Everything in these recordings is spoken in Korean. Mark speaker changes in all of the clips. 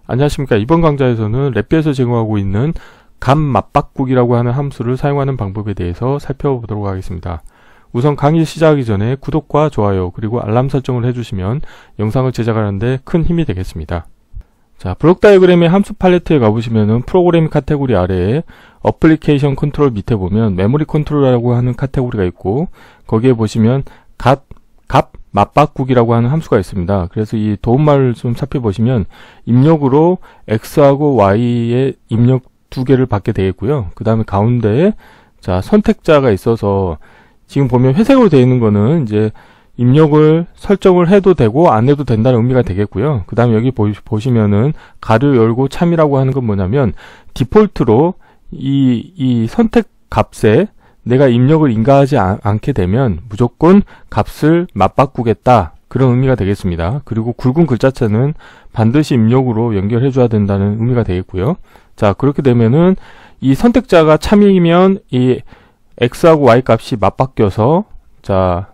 Speaker 1: 안녕하십니까. 이번 강좌에서는 랩비에서 제공하고 있는 값 맞바꾸기라고 하는 함수를 사용하는 방법에 대해서 살펴보도록 하겠습니다. 우선 강의 시작하기 전에 구독과 좋아요 그리고 알람 설정을 해주시면 영상을 제작하는데 큰 힘이 되겠습니다. 자, 블록 다이어그램의 함수 팔레트에 가보시면은 프로그램 카테고리 아래에 어플리케이션 컨트롤 밑에 보면 메모리 컨트롤이라고 하는 카테고리가 있고, 거기에 보시면 값 맞바꾸기라고 하는 함수가 있습니다. 그래서 이 도움말을 좀 살펴보시면 입력으로 x하고 y의 입력 두 개를 받게 되겠고요. 그 다음에 가운데에 자 선택자가 있어서 지금 보면 회색으로 되어 있는 거는 이제 입력을 설정을 해도 되고 안 해도 된다는 의미가 되겠고요. 그 다음에 여기 보시면은 가로 열고 참이라고 하는 건 뭐냐면 디폴트로 이 선택 값에 내가 입력을 인가하지 않게 되면 무조건 값을 맞바꾸겠다, 그런 의미가 되겠습니다. 그리고 굵은 글자체는 반드시 입력으로 연결해 줘야 된다는 의미가 되겠고요. 자, 그렇게 되면은 이 선택자가 참이면 이 x하고 y 값이 맞바뀌어서 자,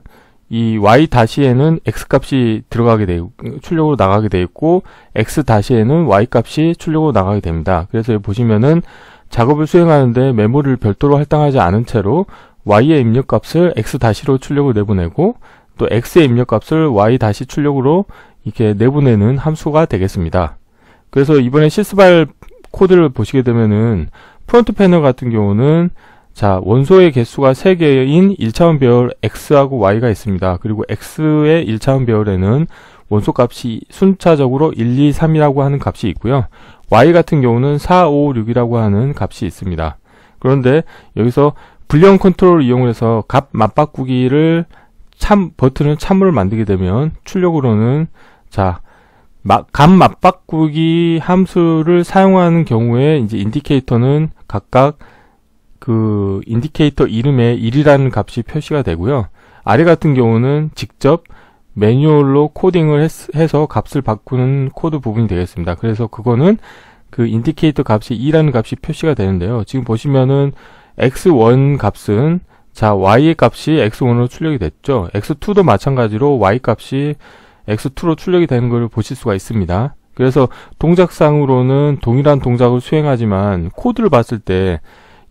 Speaker 1: 이 y 다시에는 x 값이 들어가게 되고 출력으로 나가게 되어 있고, x 다시에는 y 값이 출력으로 나가게 됩니다. 그래서 여기 보시면은 작업을 수행하는데 메모리를 별도로 할당하지 않은 채로 y의 입력값을 x 다시로 출력을 내보내고, 또 x의 입력값을 y 다시 출력으로 이렇게 내보내는 함수가 되겠습니다. 그래서 이번에 실습할 코드를 보시게 되면은 프론트 패널 같은 경우는 자, 원소의 개수가 3개인 1차원 배열 x하고 y가 있습니다. 그리고 x의 1차원 배열에는 원소 값이 순차적으로 1, 2, 3이라고 하는 값이 있고요. y 같은 경우는 4, 5, 6이라고 하는 값이 있습니다. 그런데 여기서 불리언 컨트롤을 이용해서 값 맞바꾸기를 버튼을 참으로 만들게 되면 출력으로는 자, 값 맞바꾸기 함수를 사용하는 경우에 이제 인디케이터는 각각 그 인디케이터 이름에 1이라는 값이 표시가 되고요. 아래 같은 경우는 직접 매뉴얼로 코딩을 해서 값을 바꾸는 코드 부분이 되겠습니다. 그래서 그거는 그 인디케이터 값이 2라는 값이 표시가 되는데요. 지금 보시면은 x1 값은 자, y의 값이 x1으로 출력이 됐죠. x2도 마찬가지로 y 값이 x2로 출력이 되는 걸 보실 수가 있습니다. 그래서 동작상으로는 동일한 동작을 수행하지만 코드를 봤을 때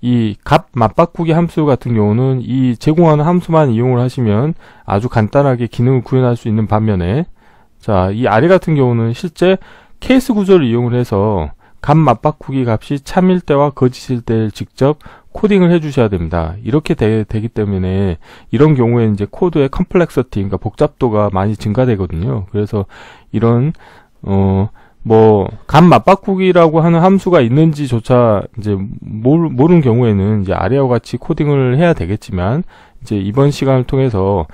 Speaker 1: 이 값 맞바꾸기 함수 같은 경우는 이 제공하는 함수만 이용을 하시면 아주 간단하게 기능을 구현할 수 있는 반면에 자, 이 아래 같은 경우는 실제 케이스 구조를 이용을 해서 값 맞바꾸기 값이 참일 때와 거짓일 때를 직접 코딩을 해 주셔야 됩니다. 이렇게 되기 때문에 이런 경우에 이제 코드의 컴플렉서티, 그러니까 복잡도가 많이 증가되거든요. 그래서 이런 값 맞바꾸기라고 하는 함수가 있는지조차 이제 모르는 경우에는 이제 아래와 같이 코딩을 해야 되겠지만, 이제 이번 시간을 통해서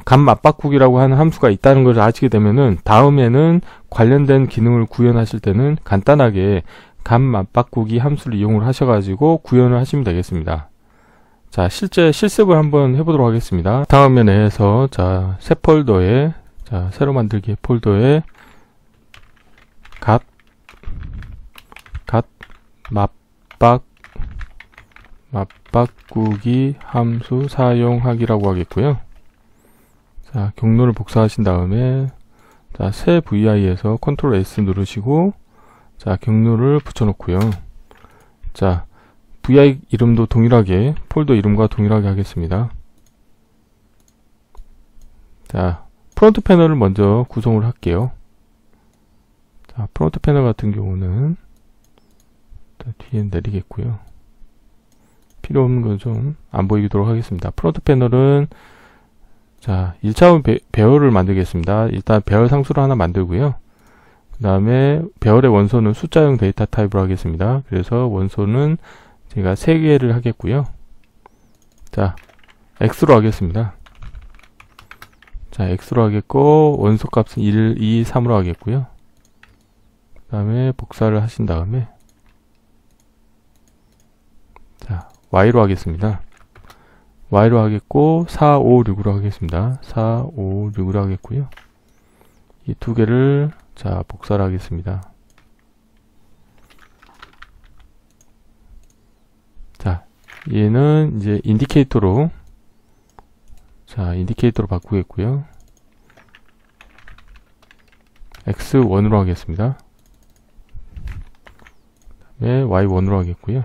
Speaker 1: 값 맞바꾸기라고 하는 함수가 있다는 것을 아시게 되면은 다음에는 관련된 기능을 구현하실 때는 간단하게 값 맞바꾸기 함수를 이용을 하셔가지고 구현을 하시면 되겠습니다. 자, 실제 실습을 한번 해보도록 하겠습니다. 다음 면에서 자, 새 폴더에 자, 새로 만들기 폴더에 값 맞바꾸기 함수 사용하기라고 하겠고요. 자, 경로를 복사하신 다음에 자, 새 VI에서 컨트롤 S 누르시고 자, 경로를 붙여놓고요. 자, VI 이름도 동일하게 폴더 이름과 동일하게 하겠습니다. 자, 프론트 패널을 먼저 구성을 할게요. 자, 프론트 패널 같은 경우는 뒤에 내리겠고요. 필요 없는 거 좀 안 보이도록 하겠습니다. 프론트 패널은 자, 1차원 배열을 만들겠습니다. 일단 배열 상수를 하나 만들고요. 그 다음에 배열의 원소는 숫자형 데이터 타입으로 하겠습니다. 그래서 원소는 제가 3개를 하겠고요. 자, X로 하겠습니다. 자, X로 하겠고 원소 값은 1, 2, 3으로 하겠고요. 그 다음에 복사를 하신 다음에 자, Y로 하겠습니다. Y로 하겠고 4, 5, 6으로 하겠습니다. 4, 5, 6으로 하겠고요. 이 두 개를 자, 복사를 하겠습니다. 자, 얘는 이제 인디케이터로 자, 인디케이터로 바꾸겠고요. X1으로 하겠습니다. 네, y1으로 하겠고요.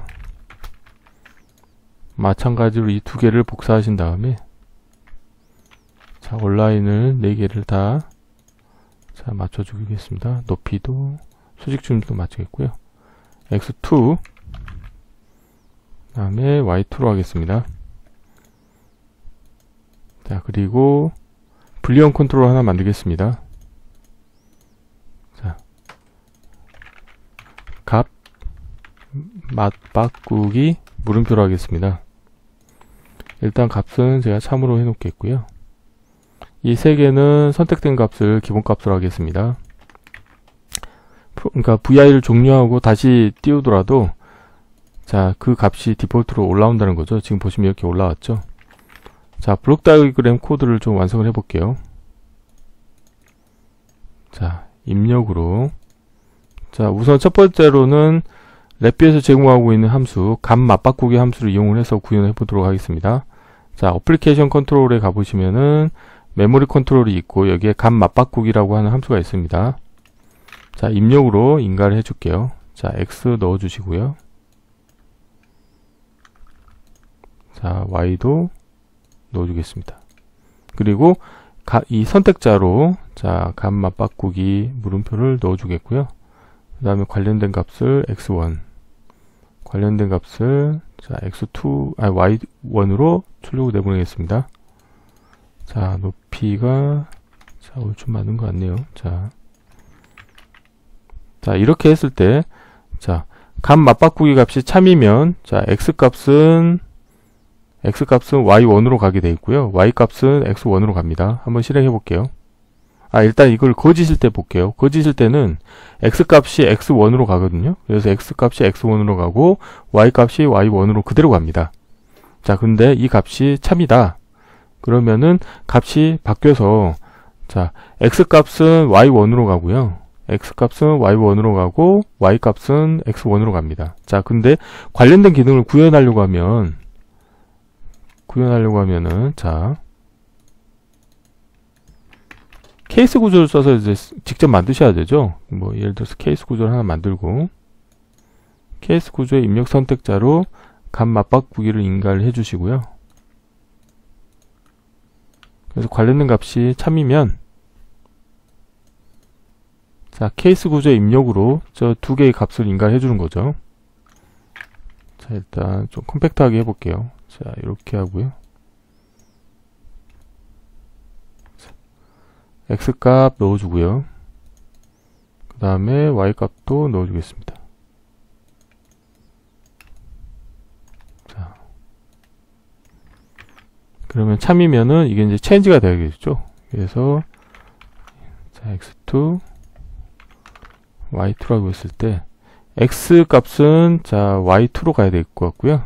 Speaker 1: 마찬가지로 이 두 개를 복사하신 다음에 자, 온라인을 4개를 다 자, 맞춰주겠습니다. 높이도 수직 중심도 맞추겠고요. x2 그 다음에 y2로 하겠습니다. 자, 그리고 불리언 컨트롤 하나 만들겠습니다. 자, 값 맞바꾸기 물음표로 하겠습니다. 일단 값은 제가 참으로 해놓겠고요. 이 세 개는 선택된 값을 기본값으로 하겠습니다. 그러니까 vi를 종료하고 다시 띄우더라도 자, 그 값이 디폴트로 올라온다는 거죠. 지금 보시면 이렇게 올라왔죠. 자, 블록 다이어그램 코드를 좀 완성을 해 볼게요. 자, 입력으로 자, 우선 첫 번째로는 랩비에서 제공하고 있는 함수 값 맞바꾸기 함수를 이용을 해서 구현해 보도록 하겠습니다. 자, 어플리케이션 컨트롤에 가보시면은 메모리 컨트롤이 있고 여기에 값 맞바꾸기라고 하는 함수가 있습니다. 자, 입력으로 인가를 해줄게요. 자, x 넣어주시고요. 자, y도 넣어주겠습니다. 그리고 이 선택자로 자, 값 맞바꾸기 물음표를 넣어주겠고요. 그 다음에 관련된 값을 x1 관련된 값을 자, x2 y1으로 출력을 내보내겠습니다. 자, 높이가 자, 좀 맞는 것 같네요. 자, 이렇게 했을 때 자, 값 맞바꾸기 값이 참이면 자, x 값은 y1으로 가게 되어 있고요. y 값은 x1으로 갑니다. 한번 실행해 볼게요. 일단 이걸 거짓일 때 볼게요. 거짓일 때는 x 값이 x1으로 가거든요. 그래서 x 값이 x1으로 가고 y 값이 y1으로 그대로 갑니다. 자, 근데 이 값이 참이다. 그러면은 값이 바뀌어서 자, x 값은 y1으로 가고요. x 값은 y1으로 가고 y 값은 x1으로 갑니다. 자, 근데 관련된 기능을 구현하려고 하면은 자, 케이스 구조를 써서 이제 직접 만드셔야 되죠. 뭐 예를 들어서 케이스 구조를 하나 만들고 케이스 구조의 입력 선택자로 값 맞바꾸기를 인가를 해주시고요. 그래서 관련된 값이 참이면 자, 케이스 구조의 입력으로 저 두 개의 값을 인가해 주는 거죠. 자, 일단 좀 컴팩트하게 해볼게요. 자, 이렇게 하고요. 자, x 값 넣어주고요. 그 다음에 y 값도 넣어주겠습니다. 자, 그러면 참이면은 이게 이제 체인지가 되겠죠. 그래서 자, x2 y2라고 했을 때 x 값은 자, y2로 가야 될 것 같고요.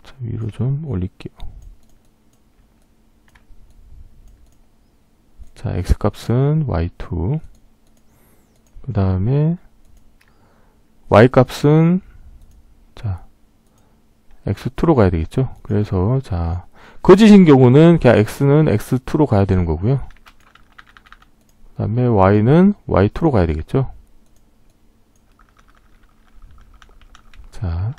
Speaker 1: 자, 위로 좀 올릴게요. 자, x 값은 y2. 그 다음에 y 값은 자, x2로 가야 되겠죠. 그래서 자, 거짓인 경우는 그냥 x는 x2로 가야 되는 거고요. 그 다음에 y는 y2로 가야 되겠죠. 자,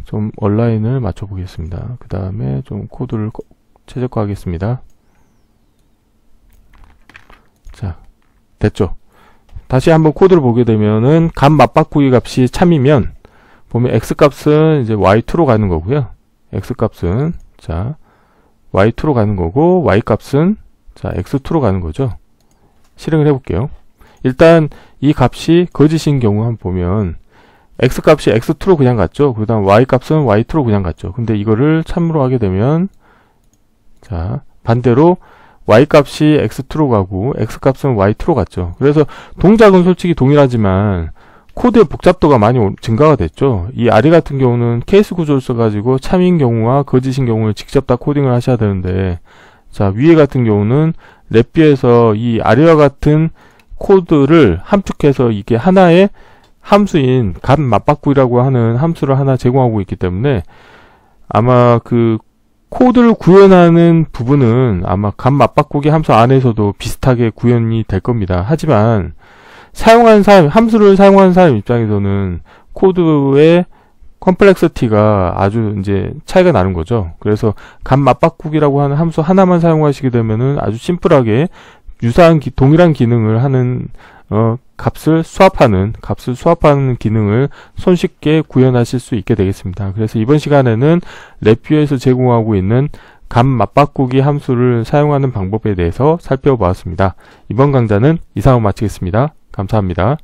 Speaker 1: 좀 얼라인을 맞춰 보겠습니다. 그 다음에 좀 코드를 최적화하겠습니다. 자, 됐죠. 다시 한번 코드를 보게 되면은 값 맞바꾸기 값이 참이면 보면 x 값은 이제 y2로 가는 거고요. x 값은 자, y2로 가는 거고 y 값은 자, x2로 가는 거죠. 실행을 해볼게요. 일단 이 값이 거짓인 경우 한번 보면 x 값이 x2로 그냥 갔죠. 그 다음 y 값은 y2로 그냥 갔죠. 근데 이거를 참으로 하게 되면 자, 반대로 y 값이 x2로 가고 x 값은 y2로 갔죠. 그래서 동작은 솔직히 동일하지만 코드의 복잡도가 많이 증가가 됐죠. 이 아래 같은 경우는 케이스 구조를 써가지고 참인 경우와 거짓인 경우를 직접 다 코딩을 하셔야 되는데 자, 위에 같은 경우는 랩비에서 이 아래와 같은 코드를 함축해서 이게 하나의 함수인 값 맞바꾸기라고 하는 함수를 하나 제공하고 있기 때문에 아마 그 코드를 구현하는 부분은 아마 값 맞바꾸기 함수 안에서도 비슷하게 구현이 될 겁니다. 하지만 사용하는 사람, 함수를 사용하는 사람 입장에서는 코드의 컴플렉시티가 아주 이제 차이가 나는 거죠. 그래서 값 맞바꾸기라고 하는 함수 하나만 사용하시게 되면은 아주 심플하게 유사한 동일한 기능을 하는 값을 수합하는 기능을 손쉽게 구현하실 수 있게 되겠습니다. 그래서 이번 시간에는 랩뷰에서 제공하고 있는 값 맞바꾸기 함수를 사용하는 방법에 대해서 살펴보았습니다. 이번 강좌는 이상으로 마치겠습니다. 감사합니다.